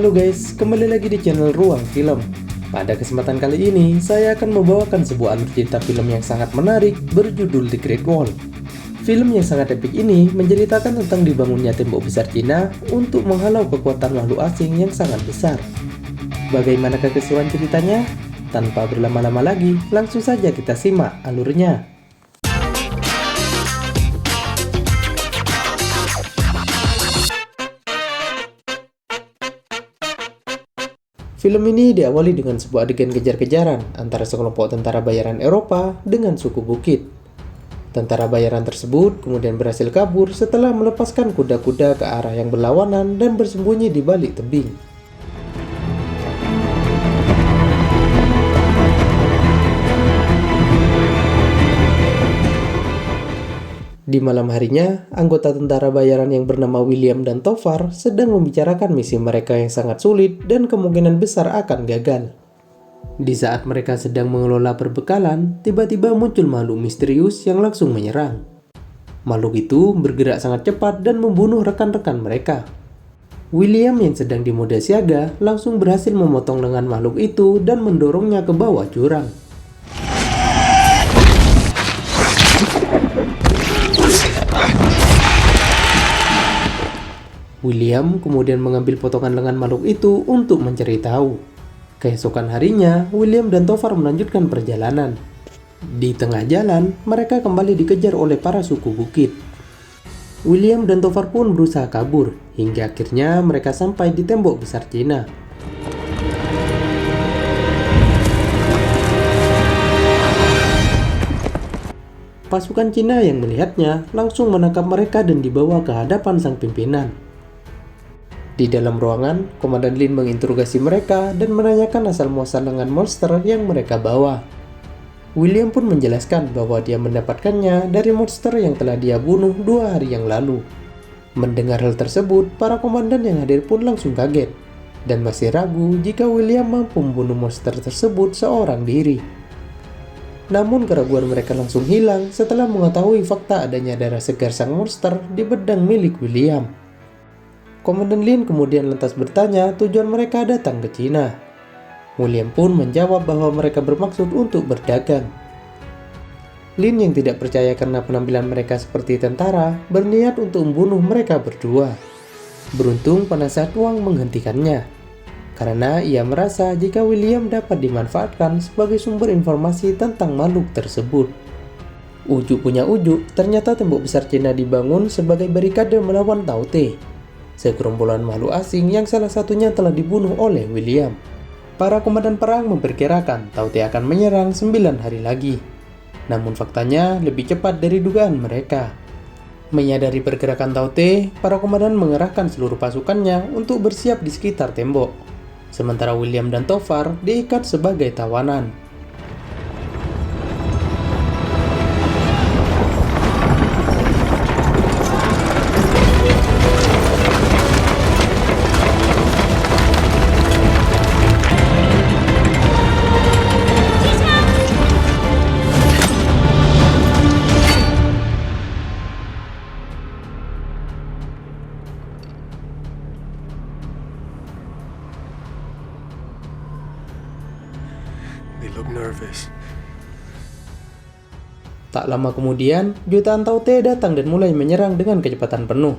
Halo guys, kembali lagi di channel Ruang Film. Pada kesempatan kali ini, saya akan membawakan sebuah alur cerita film yang sangat menarik berjudul The Great Wall. Film yang sangat epik ini menceritakan tentang dibangunnya tembok besar Cina untuk menghalau kekuatan makhluk asing yang sangat besar. Bagaimana keseruan ceritanya? Tanpa berlama-lama lagi, langsung saja kita simak alurnya. Film ini diawali dengan sebuah adegan kejar-kejaran antara sekelompok tentara bayaran Eropa dengan suku Bukit. Tentara bayaran tersebut kemudian berhasil kabur setelah melepaskan kuda-kuda ke arah yang berlawanan dan bersembunyi di balik tebing. Di malam harinya, anggota tentara bayaran yang bernama William dan Tovar sedang membicarakan misi mereka yang sangat sulit dan kemungkinan besar akan gagal. Di saat mereka sedang mengelola perbekalan, tiba-tiba muncul makhluk misterius yang langsung menyerang. Makhluk itu bergerak sangat cepat dan membunuh rekan-rekan mereka. William yang sedang di mode siaga langsung berhasil memotong lengan makhluk itu dan mendorongnya ke bawah jurang. William kemudian mengambil potongan lengan makhluk itu untuk mencari tahu. Keesokan harinya, William dan Tovar melanjutkan perjalanan. Di tengah jalan, mereka kembali dikejar oleh para suku Bukit. William dan Tovar pun berusaha kabur, hingga akhirnya mereka sampai di tembok besar Cina. Pasukan Cina yang melihatnya langsung menangkap mereka dan dibawa ke hadapan sang pimpinan. Di dalam ruangan, Komandan Lin menginterogasi mereka dan menanyakan asal-muasal lengan monster yang mereka bawa. William pun menjelaskan bahwa dia mendapatkannya dari monster yang telah dia bunuh 2 hari yang lalu. Mendengar hal tersebut, para komandan yang hadir pun langsung kaget dan masih ragu jika William mampu membunuh monster tersebut seorang diri. Namun keraguan mereka langsung hilang setelah mengetahui fakta adanya darah segar sang monster di pedang milik William. Komandan Lin kemudian lantas bertanya tujuan mereka datang ke Cina. William pun menjawab bahwa mereka bermaksud untuk berdagang. Lin yang tidak percaya karena penampilan mereka seperti tentara, berniat untuk membunuh mereka berdua. Beruntung penasihat Wang menghentikannya, karena ia merasa jika William dapat dimanfaatkan sebagai sumber informasi tentang makhluk tersebut. Ujuk punya ujuk, ternyata tembok besar Cina dibangun sebagai barikade melawan Tao Te, segerombolan makhluk asing yang salah satunya telah dibunuh oleh William. Para komandan perang memperkirakan Tao Te akan menyerang 9 hari lagi. Namun faktanya lebih cepat dari dugaan mereka. Menyadari pergerakan Tao Te, para komandan mengerahkan seluruh pasukannya untuk bersiap di sekitar tembok. Sementara William dan Tovar diikat sebagai tawanan. They look nervous. Tak lama kemudian, jutaan Tao Te datang dan mulai menyerang dengan kecepatan penuh.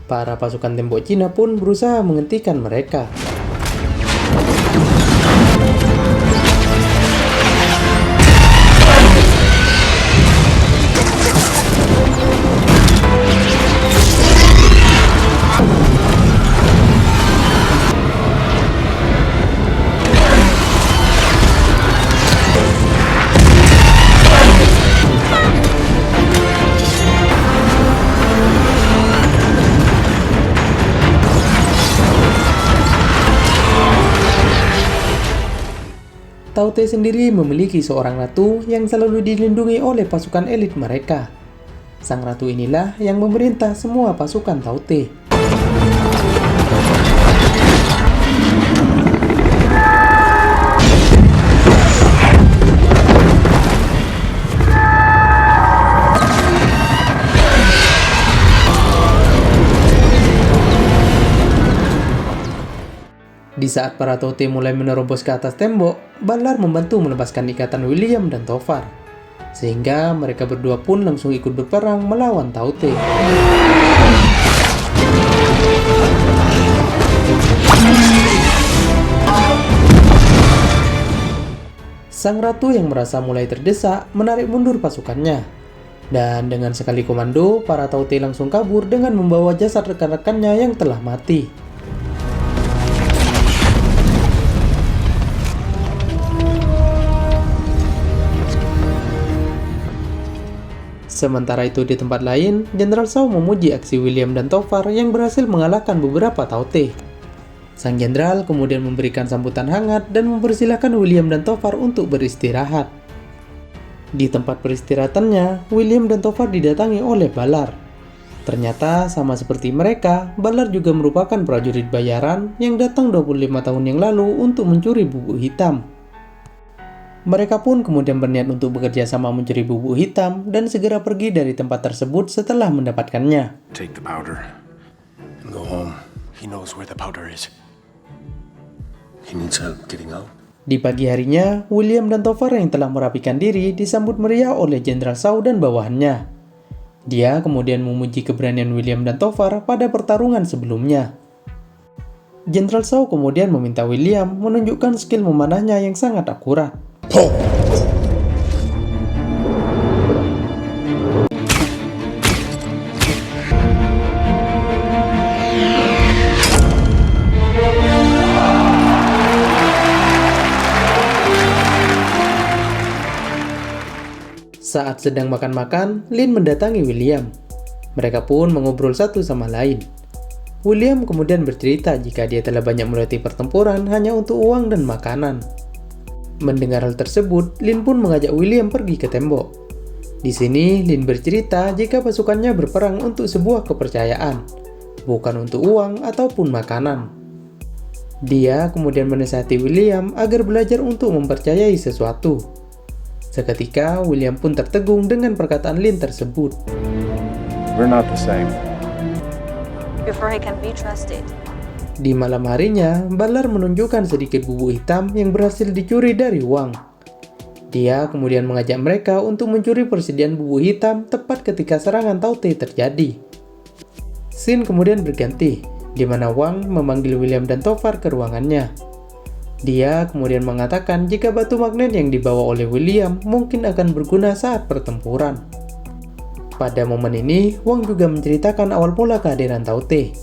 Para pasukan tembok Cina pun berusaha menghentikan mereka. Tao Te sendiri memiliki seorang ratu yang selalu dilindungi oleh pasukan elit mereka. Sang ratu inilah yang memerintah semua pasukan Tao Te. Di saat para Taute mulai menerobos ke atas tembok, Ballard membantu melepaskan ikatan William dan Tovar, sehingga mereka berdua pun langsung ikut berperang melawan Taute. Sang ratu yang merasa mulai terdesak menarik mundur pasukannya, dan dengan sekali komando, para Taute langsung kabur dengan membawa jasad rekan-rekannya yang telah mati. Sementara itu di tempat lain, Jenderal Shaw memuji aksi William dan Tovar yang berhasil mengalahkan beberapa Taute. Sang jenderal kemudian memberikan sambutan hangat dan mempersilahkan William dan Tovar untuk beristirahat. Di tempat peristirahatannya, William dan Tovar didatangi oleh Ballard. Ternyata sama seperti mereka, Ballard juga merupakan prajurit bayaran yang datang 25 tahun yang lalu untuk mencuri bubuk hitam. Mereka pun kemudian berniat untuk bekerja sama mencuri bubuk hitam dan segera pergi dari tempat tersebut setelah mendapatkannya. Take the powder and go home. He knows where the powder is. He needs help getting out. Di pagi harinya, William dan Tovar yang telah merapikan diri disambut meriah oleh Jenderal Shaw dan bawahannya. Dia kemudian memuji keberanian William dan Tovar pada pertarungan sebelumnya. Jenderal Shaw kemudian meminta William menunjukkan skill memanahnya yang sangat akurat. Saat sedang makan-makan, Lin mendatangi William. Mereka pun mengobrol satu sama lain. William kemudian bercerita jika dia telah banyak melatih pertempuran hanya untuk uang dan makanan. Mendengar hal tersebut, Lin pun mengajak William pergi ke tembok. Di sini, Lin bercerita jika pasukannya berperang untuk sebuah kepercayaan, bukan untuk uang ataupun makanan. Dia kemudian menasihati William agar belajar untuk mempercayai sesuatu. Seketika, William pun tertegun dengan perkataan Lin tersebut. We're not the same. Before he can be trusted. Di malam harinya, Ballard menunjukkan sedikit bubuk hitam yang berhasil dicuri dari Wang. Dia kemudian mengajak mereka untuk mencuri persediaan bubuk hitam tepat ketika serangan Taute terjadi. Scene kemudian berganti, di mana Wang memanggil William dan Tovar ke ruangannya. Dia kemudian mengatakan jika batu magnet yang dibawa oleh William mungkin akan berguna saat pertempuran. Pada momen ini, Wang juga menceritakan awal mula kehadiran Taute,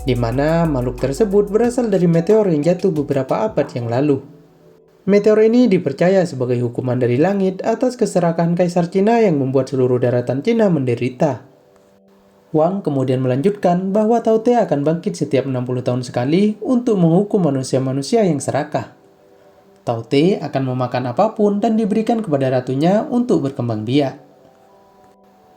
di mana makhluk tersebut berasal dari meteor yang jatuh beberapa abad yang lalu. Meteor ini dipercaya sebagai hukuman dari langit atas keserakahan Kaisar Cina yang membuat seluruh daratan Cina menderita. Wang kemudian melanjutkan bahwa Taute akan bangkit setiap 60 tahun sekali untuk menghukum manusia-manusia yang serakah. Taute akan memakan apapun dan diberikan kepada ratunya untuk berkembang biak.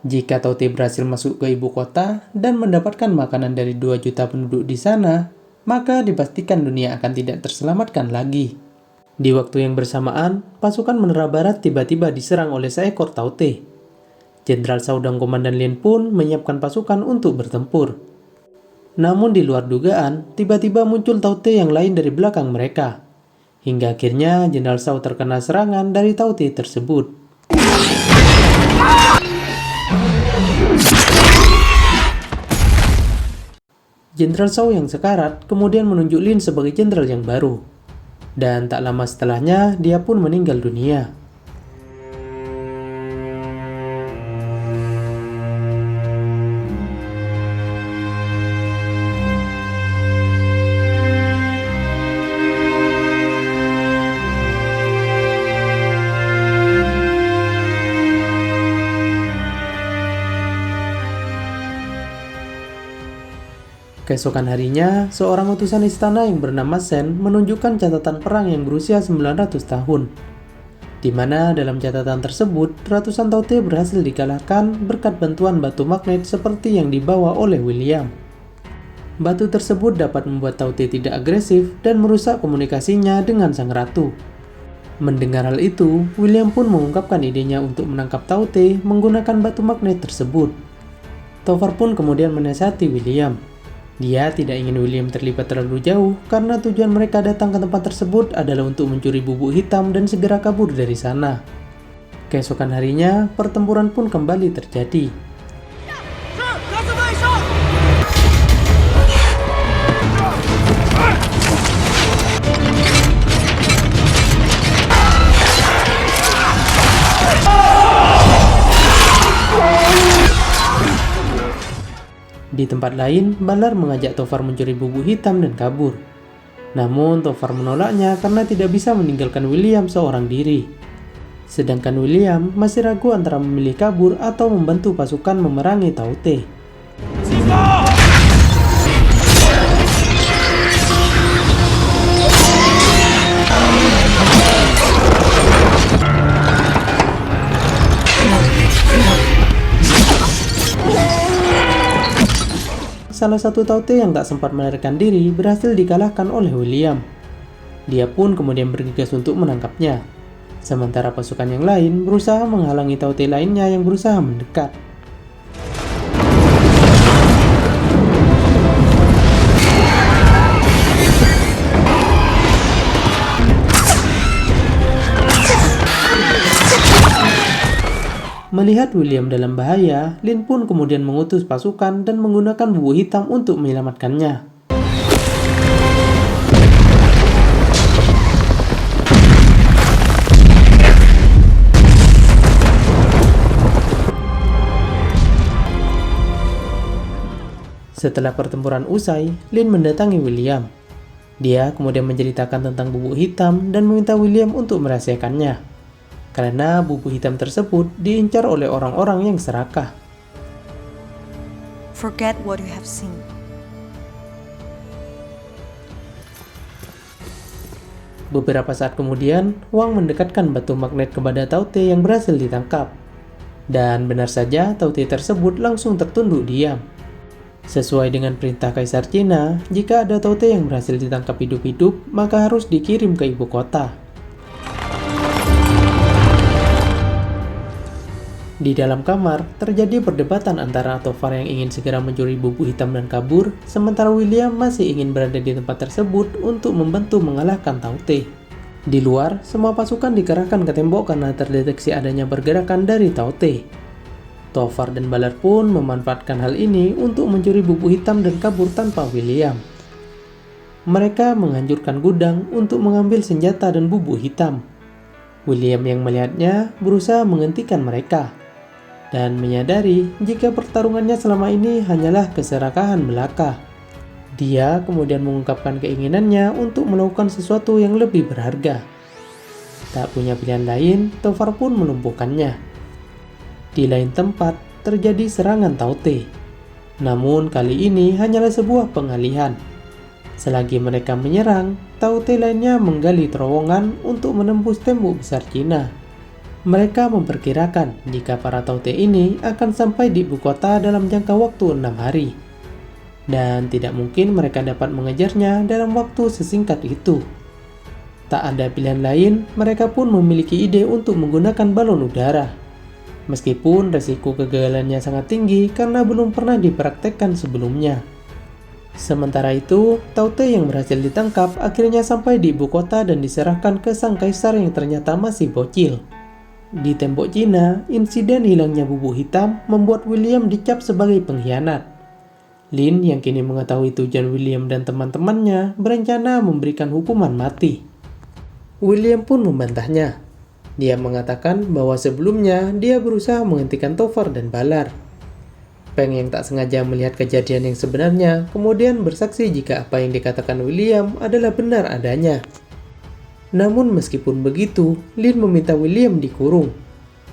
Jika Taute berhasil masuk ke ibu kota dan mendapatkan makanan dari 2 juta penduduk di sana, maka dipastikan dunia akan tidak terselamatkan lagi. Di waktu yang bersamaan, pasukan Menara Barat tiba-tiba diserang oleh seekor Taute. Jenderal Shaw dan Komandan Lin pun menyiapkan pasukan untuk bertempur. Namun di luar dugaan, tiba-tiba muncul Taute yang lain dari belakang mereka. Hingga akhirnya Jenderal Shaw terkena serangan dari Taute tersebut. Jenderal Shaw yang sekarat kemudian menunjuk Lin sebagai jenderal yang baru. Dan tak lama setelahnya, dia pun meninggal dunia. Keesokan harinya, seorang utusan istana yang bernama Shen menunjukkan catatan perang yang berusia 900 tahun. Di mana dalam catatan tersebut, ratusan Taute berhasil dikalahkan berkat bantuan batu magnet seperti yang dibawa oleh William. Batu tersebut dapat membuat Taute tidak agresif dan merusak komunikasinya dengan sang ratu. Mendengar hal itu, William pun mengungkapkan idenya untuk menangkap Taute menggunakan batu magnet tersebut. Tovar pun kemudian menasihati William. Dia tidak ingin William terlibat terlalu jauh karena tujuan mereka datang ke tempat tersebut adalah untuk mencuri bubuk hitam dan segera kabur dari sana. Keesokan harinya, pertempuran pun kembali terjadi. Di tempat lain, Ballard mengajak Tovar mencuri bubuk hitam dan kabur. Namun, Tovar menolaknya karena tidak bisa meninggalkan William seorang diri. Sedangkan William masih ragu antara memilih kabur atau membantu pasukan memerangi Taute. Salah satu Taute yang tak sempat melarikan diri berhasil dikalahkan oleh William. Dia pun kemudian bergegas untuk menangkapnya. Sementara pasukan yang lain berusaha menghalangi Taute lainnya yang berusaha mendekat. Melihat William dalam bahaya, Lin pun kemudian mengutus pasukan dan menggunakan bubuk hitam untuk menyelamatkannya. Setelah pertempuran usai, Lin mendatangi William. Dia kemudian menceritakan tentang bubuk hitam dan meminta William untuk merahasiakannya. Karena bubuk hitam tersebut diincar oleh orang-orang yang serakah. Forget what you have seen. Beberapa saat kemudian, Wang mendekatkan batu magnet kepada Taute yang berhasil ditangkap. Dan benar saja, Taute tersebut langsung tertunduk diam. Sesuai dengan perintah Kaisar Cina, jika ada Taute yang berhasil ditangkap hidup-hidup, maka harus dikirim ke ibu kota. Di dalam kamar, terjadi perdebatan antara Tovar yang ingin segera mencuri bubuk hitam dan kabur, sementara William masih ingin berada di tempat tersebut untuk membantu mengalahkan Taute. Di luar, semua pasukan dikerahkan ke tembok karena terdeteksi adanya pergerakan dari Taute. Tovar dan Ballard pun memanfaatkan hal ini untuk mencuri bubuk hitam dan kabur tanpa William. Mereka menghancurkan gudang untuk mengambil senjata dan bubuk hitam. William yang melihatnya berusaha menghentikan mereka dan menyadari jika pertarungannya selama ini hanyalah keserakahan belaka. Dia kemudian mengungkapkan keinginannya untuk melakukan sesuatu yang lebih berharga. Tak punya pilihan lain, Tovar pun melumpuhkannya. Di lain tempat, terjadi serangan Taute. Namun kali ini hanyalah sebuah pengalihan. Selagi mereka menyerang, Taute lainnya menggali terowongan untuk menembus tembok besar Cina. Mereka memperkirakan jika para Taute ini akan sampai di ibu kota dalam jangka waktu 6 hari. Dan tidak mungkin mereka dapat mengejarnya dalam waktu sesingkat itu. Tak ada pilihan lain, mereka pun memiliki ide untuk menggunakan balon udara. Meskipun resiko kegagalannya sangat tinggi karena belum pernah dipraktekkan sebelumnya. Sementara itu, Taute yang berhasil ditangkap akhirnya sampai di ibu kota dan diserahkan ke sang kaisar yang ternyata masih bocil. Di tembok Cina, insiden hilangnya bubuk hitam membuat William dicap sebagai pengkhianat. Lin yang kini mengetahui tujuan William dan teman-temannya berencana memberikan hukuman mati. William pun membantahnya. Dia mengatakan bahwa sebelumnya dia berusaha menghentikan Tovar dan Ballard. Peng yang tak sengaja melihat kejadian yang sebenarnya kemudian bersaksi jika apa yang dikatakan William adalah benar adanya. Namun meskipun begitu, Lin meminta William dikurung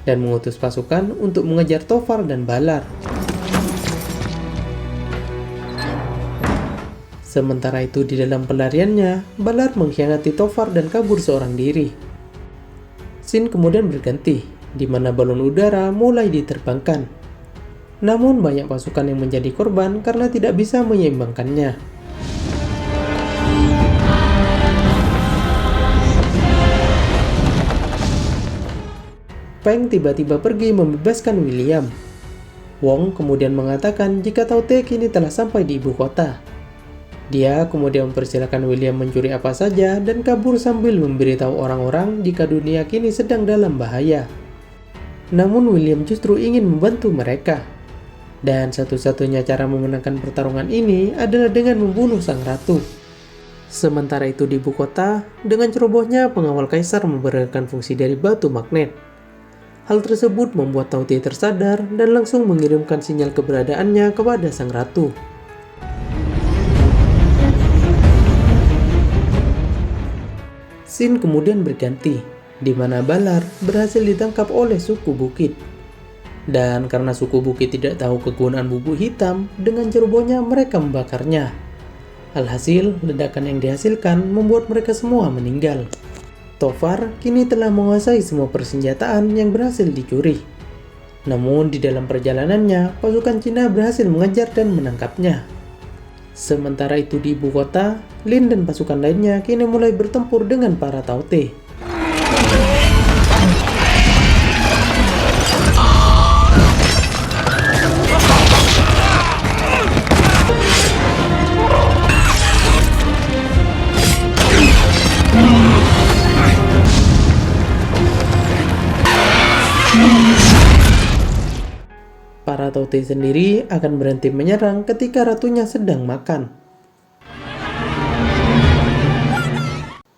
dan mengutus pasukan untuk mengejar Tovar dan Ballard. Sementara itu di dalam pelariannya, Ballard mengkhianati Tovar dan kabur seorang diri. Scene kemudian berganti, di mana balon udara mulai diterbangkan. Namun banyak pasukan yang menjadi korban karena tidak bisa menyeimbangkannya. Peng tiba-tiba pergi membebaskan William. Wong kemudian mengatakan jika Taute kini telah sampai di ibu kota. Dia kemudian mempersilahkan William mencuri apa saja dan kabur sambil memberitahu orang-orang jika dunia kini sedang dalam bahaya. Namun William justru ingin membantu mereka. Dan satu-satunya cara memenangkan pertarungan ini adalah dengan membunuh sang ratu. Sementara itu di ibu kota, dengan cerobohnya pengawal kaisar memperagakan fungsi dari batu magnet. Hal tersebut membuat Taute tersadar dan langsung mengirimkan sinyal keberadaannya kepada sang ratu. Scene kemudian berganti, di mana Balar berhasil ditangkap oleh suku Bukit. Dan karena suku Bukit tidak tahu kegunaan bubuk hitam, dengan cerobohnya mereka membakarnya. Alhasil, ledakan yang dihasilkan membuat mereka semua meninggal. Tofar kini telah menguasai semua persenjataan yang berhasil dicuri. Namun di dalam perjalanannya, pasukan Cina berhasil mengejar dan menangkapnya. Sementara itu di ibu kota, Lin dan pasukan lainnya kini mulai bertempur dengan para Taute. Para Taute sendiri akan berhenti menyerang ketika ratunya sedang makan.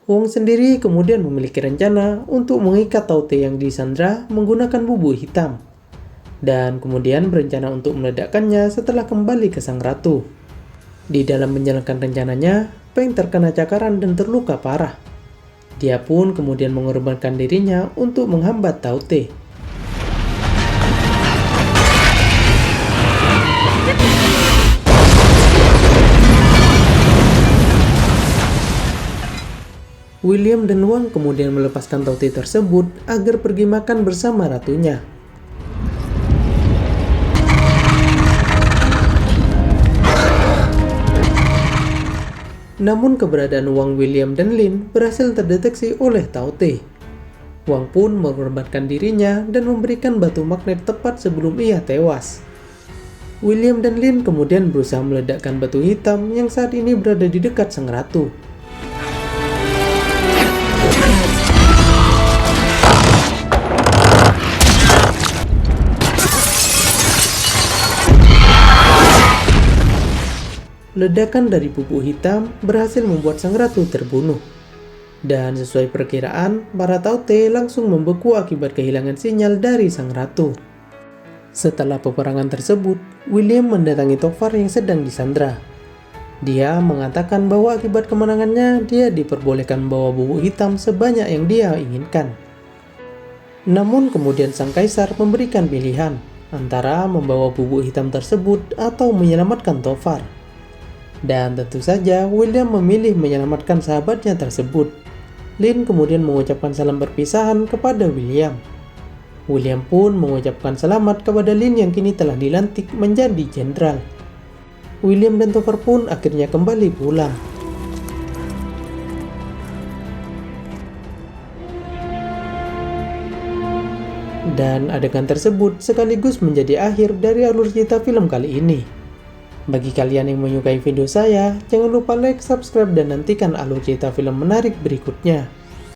Wong sendiri kemudian memiliki rencana untuk mengikat Taute yang disandra menggunakan bubuk hitam. Dan kemudian berencana untuk meledakkannya setelah kembali ke sang ratu. Di dalam menjalankan rencananya, Peng terkena cakaran dan terluka parah. Dia pun kemudian mengorbankan dirinya untuk menghambat Taute. William dan Wang kemudian melepaskan Taute tersebut agar pergi makan bersama ratunya. Namun keberadaan Wang, William, dan Lin berhasil terdeteksi oleh Taute. Wang pun mengorbankan dirinya dan memberikan batu magnet tepat sebelum ia tewas. William dan Lin kemudian berusaha meledakkan batu hitam yang saat ini berada di dekat sang ratu. Ledakan dari bubuk hitam berhasil membuat sang ratu terbunuh. Dan sesuai perkiraan, para Taute langsung membeku akibat kehilangan sinyal dari sang ratu. Setelah peperangan tersebut, William mendatangi Tofar yang sedang disandra. Dia mengatakan bahwa akibat kemenangannya, dia diperbolehkan membawa bubuk hitam sebanyak yang dia inginkan. Namun kemudian sang kaisar memberikan pilihan antara membawa bubuk hitam tersebut atau menyelamatkan Tofar. Dan tentu saja William memilih menyelamatkan sahabatnya tersebut. Lin kemudian mengucapkan salam perpisahan kepada William. William pun mengucapkan selamat kepada Lin yang kini telah dilantik menjadi jenderal. William dan Tofar pun akhirnya kembali pulang. Dan adegan tersebut sekaligus menjadi akhir dari alur cerita film kali ini. Bagi kalian yang menyukai video saya, jangan lupa like, subscribe, dan nantikan alur cerita film menarik berikutnya.